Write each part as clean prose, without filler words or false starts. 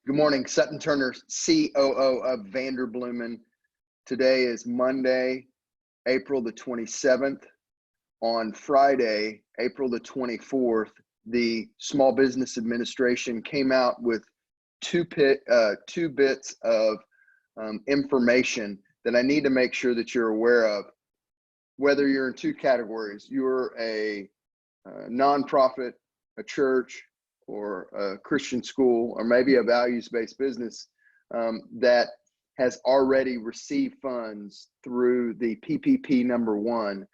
Good morning, Sutton Turner, COO of Vanderbloemen. Today is Monday, April the 27th. On Friday, April the 24th, the Small Business Administration came out with two bits of information that I need to make sure that you're aware of. Whether you're in two categories, you're a nonprofit, a church, or a Christian school, or maybe a values-based business that has already received funds through the PPP number one,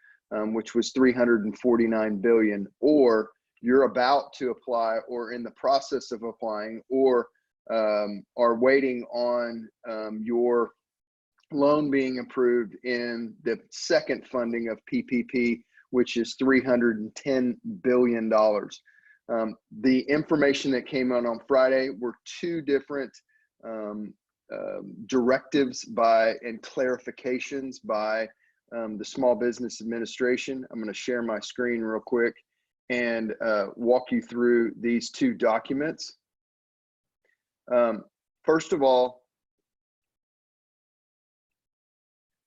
which was $349 billion, or you're about to apply or in the process of applying, or are waiting on your loan being approved in the second funding of PPP, which is $310 billion. The information that came out on Friday were two different directives and clarifications by the Small Business Administration. I'm going to share my screen real quick and walk you through these two documents. First of all,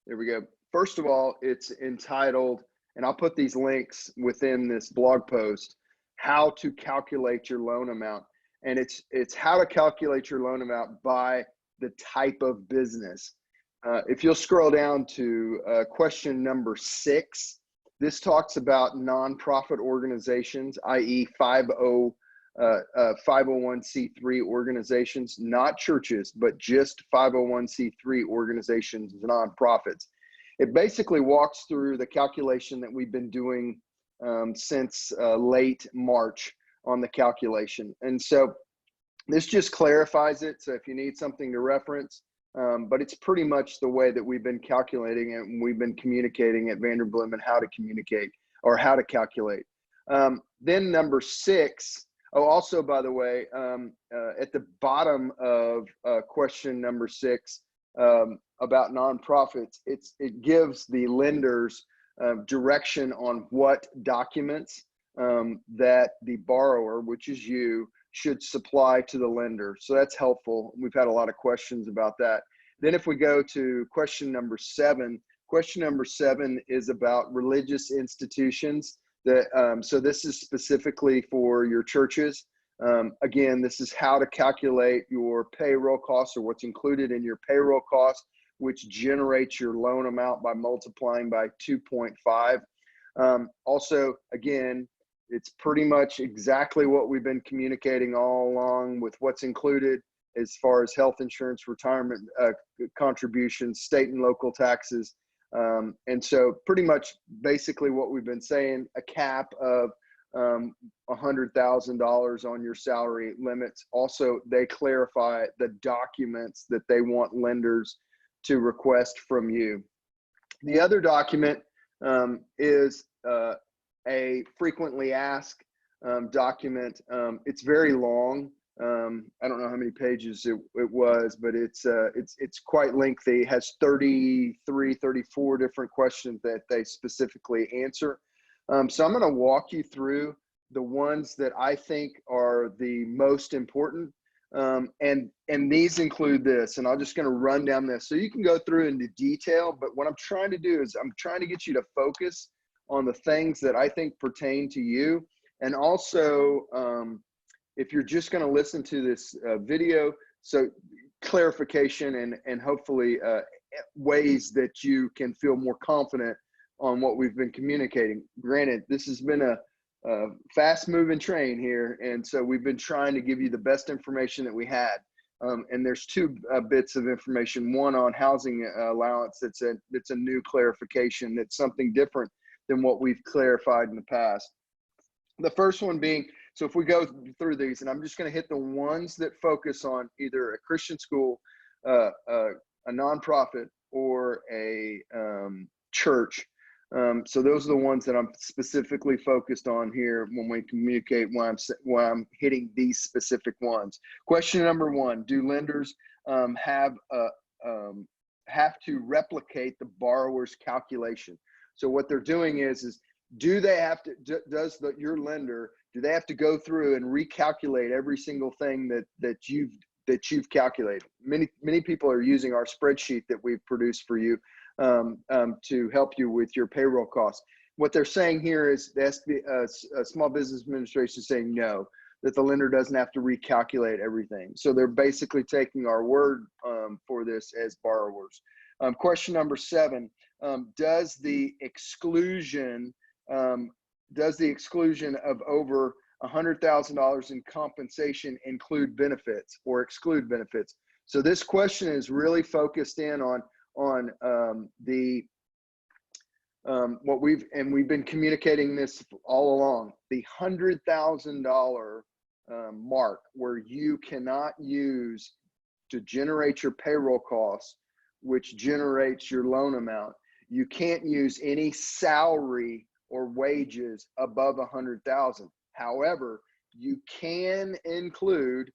there we go. First of all, it's entitled, and I'll put these links within this blog post, how to calculate your loan amount. And it's how to calculate your loan amount by the type of business. If you'll scroll down to question number 6, this talks about nonprofit organizations, i.e. 501c3 organizations, not churches, but just 501c3 organizations, nonprofits. It basically walks through the calculation that we've been doing since late March on the calculation. And so this just clarifies it. So if you need something to reference, but it's pretty much the way that we've been calculating it, and we've been communicating at Vanderbloemen how to communicate or how to calculate. Then number 6, also, by the way, at the bottom of question number 6 about nonprofits, it gives the lenders direction on what documents that the borrower, which is you, should supply to the lender. So that's helpful. We've had a lot of questions about that. Then if we go to question number 7 is about religious institutions. So this is specifically for your churches. Again, this is how to calculate your payroll costs, or what's included in your payroll cost, which generates your loan amount by multiplying by 2.5. Also, again, it's pretty much exactly what we've been communicating all along with what's included as far as health insurance, retirement contributions, state and local taxes. And so pretty much basically what we've been saying, a cap of $100,000 on your salary limits. Also, they clarify the documents that they want lenders to request from you. The other document is a frequently asked document. It's very long. I don't know how many pages it was, but it's quite lengthy. It has 33, 34 different questions that they specifically answer. So I'm going to walk you through the ones that I think are the most important. And these include this, and I'm just going to run down this. So you can go through into detail, but what I'm trying to do is I'm trying to get you to focus on the things that I think pertain to you. And also, if you're just going to listen to this video, so clarification and hopefully ways that you can feel more confident on what we've been communicating. Granted, this has been a fast moving train here, and so we've been trying to give you the best information that we had. And there's two bits of information. One on housing allowance. It's a new clarification. It's something different than what we've clarified in the past. The first one being, so if we go through these, and I'm just going to hit the ones that focus on either a Christian school, a nonprofit, or a church. So those are the ones that I'm specifically focused on here when we communicate why I'm hitting these specific ones. Question number 1, do lenders have to replicate the borrower's calculation? So what they're doing is do they have to, your lender, do they have to go through and recalculate every single thing that you've that you've calculated. Many people are using our spreadsheet that we've produced for you to help you with your payroll costs. What they're saying here is the Small Business Administration is saying no, that the lender doesn't have to recalculate everything. So they're basically taking our word for this as borrowers. Question number 7, does the exclusion of over $100,000 in compensation include benefits or exclude benefits? So this question is really focused in on what we've been communicating this all along, the $100,000 mark, where you cannot use to generate your payroll costs, which generates your loan amount. You can't use any salary or wages above 100,000. However, you can include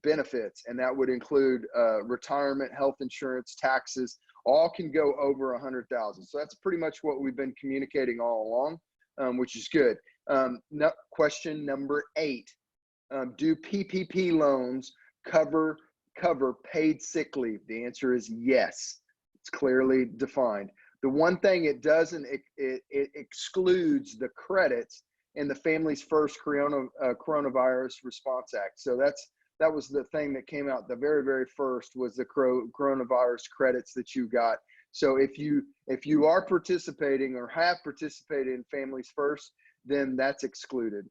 benefits, and that would include retirement, health insurance, taxes, all can go over 100,000. So that's pretty much what we've been communicating all along, which is good. Question number 8, do PPP loans cover paid sick leave? The answer is yes. It's clearly defined. The one thing it doesn't, it excludes the credits in the Families First Coronavirus Response Act. So that was the thing that came out. The very first was the coronavirus credits that you got. So if you are participating or have participated in Families First, then that's excluded.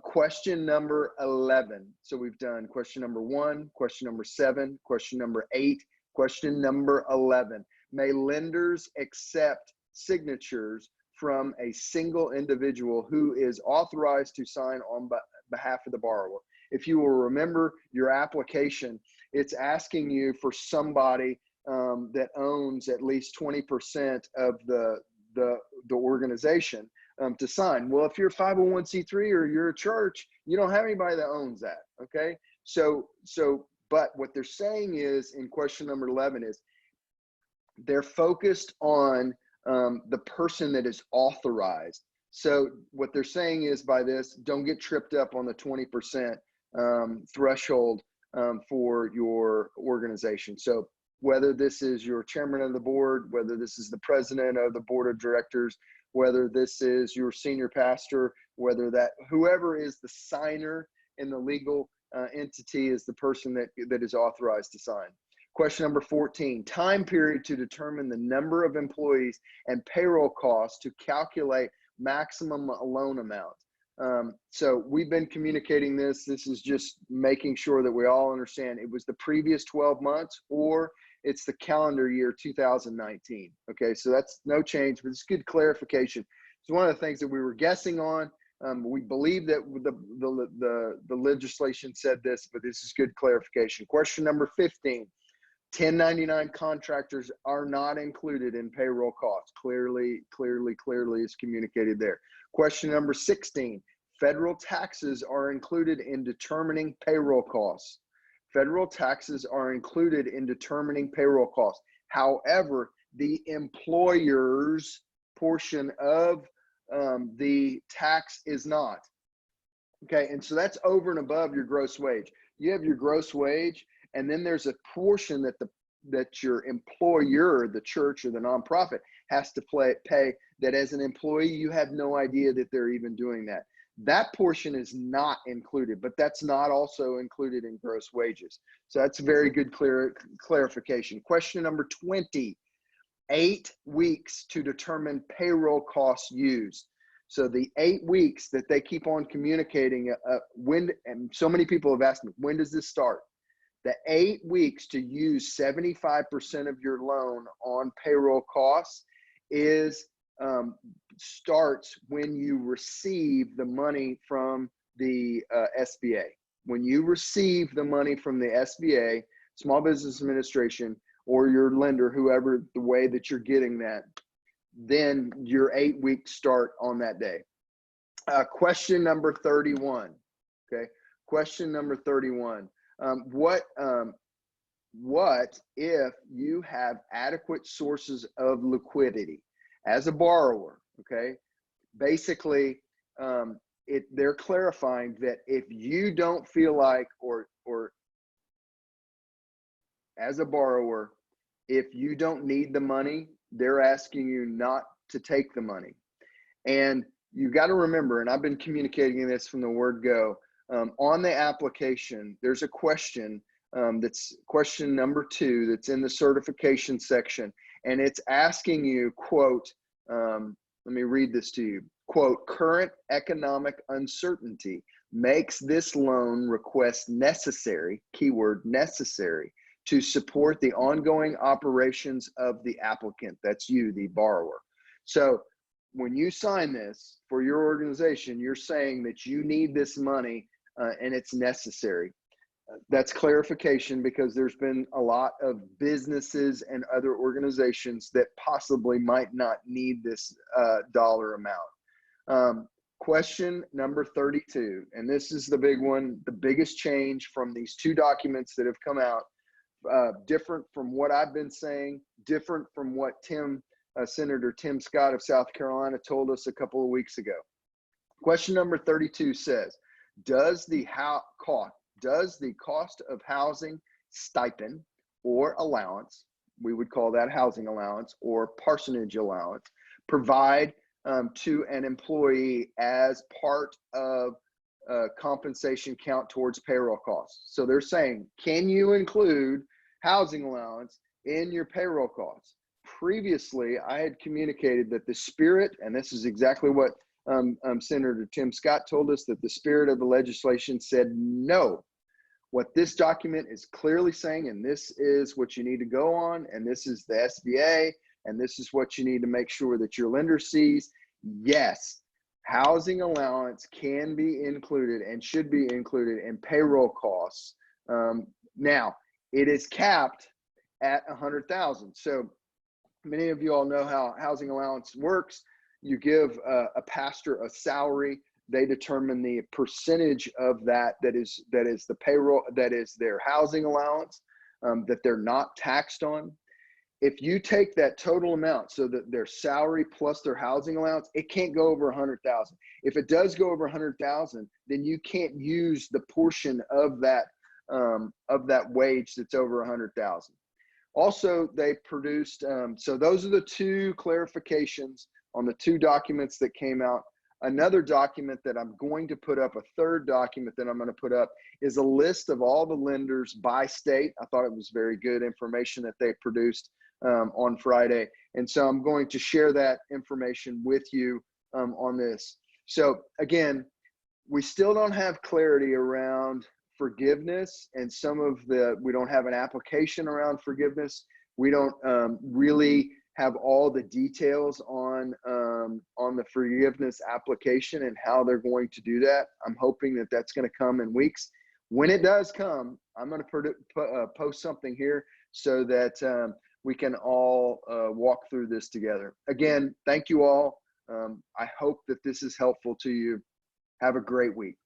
Question number 11. So we've done question number 1, question number 7, question number 8, question number 11. May lenders accept signatures from a single individual who is authorized to sign on behalf of the borrower? If you will remember your application, it's asking you for somebody that owns at least 20% of the organization to sign. Well, if you're a 501c3 or you're a church, you don't have anybody that owns that. Okay. But what they're saying is in question number 11 is they're focused on the person that is authorized. So what they're saying is by this, don't get tripped up on the 20% threshold for your organization. So whether this is your chairman of the board, whether this is the president of the board of directors, whether this is your senior pastor, whoever is the signer in the legal entity is the person that is authorized to sign. Question number 14, time period to determine the number of employees and payroll costs to calculate maximum loan amount. So we've been communicating this. This is just making sure that we all understand it was the previous 12 months or it's the calendar year 2019. Okay, so that's no change, but it's good clarification. It's one of the things that we were guessing on. We believe that the legislation said this, but this is good clarification. Question number 15. 1099 contractors are not included in payroll costs. Clearly is communicated there. Question number 16, federal taxes are included in determining payroll costs. Federal taxes are included in determining payroll costs. However, the employer's portion of the tax is not. Okay, and so that's over and above your gross wage. You have your gross wage, and then there's a portion that your employer, the church or the nonprofit, has to pay that as an employee, you have no idea that they're even doing that. That portion is not included, but that's not also included in gross wages. So that's very good clarification. Question number 20, 8 weeks to determine payroll costs used. So the 8 weeks that they keep on communicating, and so many people have asked me, when does this start? The 8 weeks to use 75% of your loan on payroll costs starts when you receive the money from the SBA. When you receive the money from the SBA, Small Business Administration, or your lender, whoever, the way that you're getting that, then your 8 weeks start on that day. Question number 31. Okay, question number 31. What if you have adequate sources of liquidity as a borrower? Okay, basically, they're clarifying that if you don't feel like, or as a borrower, if you don't need the money, they're asking you not to take the money. And you got to remember, and I've been communicating this from the word go, on the application, there's a question that's question number 2 that's in the certification section, and it's asking you, quote, let me read this to you, quote, current economic uncertainty makes this loan request necessary, keyword necessary, to support the ongoing operations of the applicant. That's you, the borrower. So when you sign this for your organization, you're saying that you need this money and it's necessary. That's clarification, because there's been a lot of businesses and other organizations that possibly might not need this dollar amount. Question number 32, and this is the big one, the biggest change from these 2 documents that have come out, different from what I've been saying, different from what Senator Tim Scott of South Carolina told us a couple of weeks ago. Question number 32 says, does the cost of housing stipend or allowance, we would call that housing allowance or parsonage allowance, provide to an employee as part of compensation count towards payroll costs? So they're saying, can you include housing allowance in your payroll costs? Previously, I had communicated that the spirit, and this is exactly what Senator Tim Scott told us, that the spirit of the legislation said no. What this document is clearly saying, and this is what you need to go on, and this is the SBA, and this is what you need to make sure that your lender sees. Yes, housing allowance can be included and should be included in payroll costs. Now, it is capped at $100,000. So many of you all know how housing allowance works. You give a pastor a salary. They determine the percentage of that is the payroll, that is their housing allowance, that they're not taxed on. If you take that total amount, so that their salary plus their housing allowance, it can't go over 100,000. If it does go over 100,000, then you can't use the portion of that wage that's over 100,000. Also, they produced, so those are the 2 clarifications on the 2 documents that came out. Another document that I'm going to put up, a 3rd document that I'm going to put up, is a list of all the lenders by state. I thought it was very good information that they produced on Friday. And so I'm going to share that information with you on this. So again, we still don't have clarity around forgiveness, and we don't have an application around forgiveness. We don't really have all the details on the forgiveness application and how they're going to do that. I'm hoping that that's going to come in weeks. When it does come, I'm going to post something here so that we can all walk through this together. Again, thank you all. I hope that this is helpful to you. Have a great week.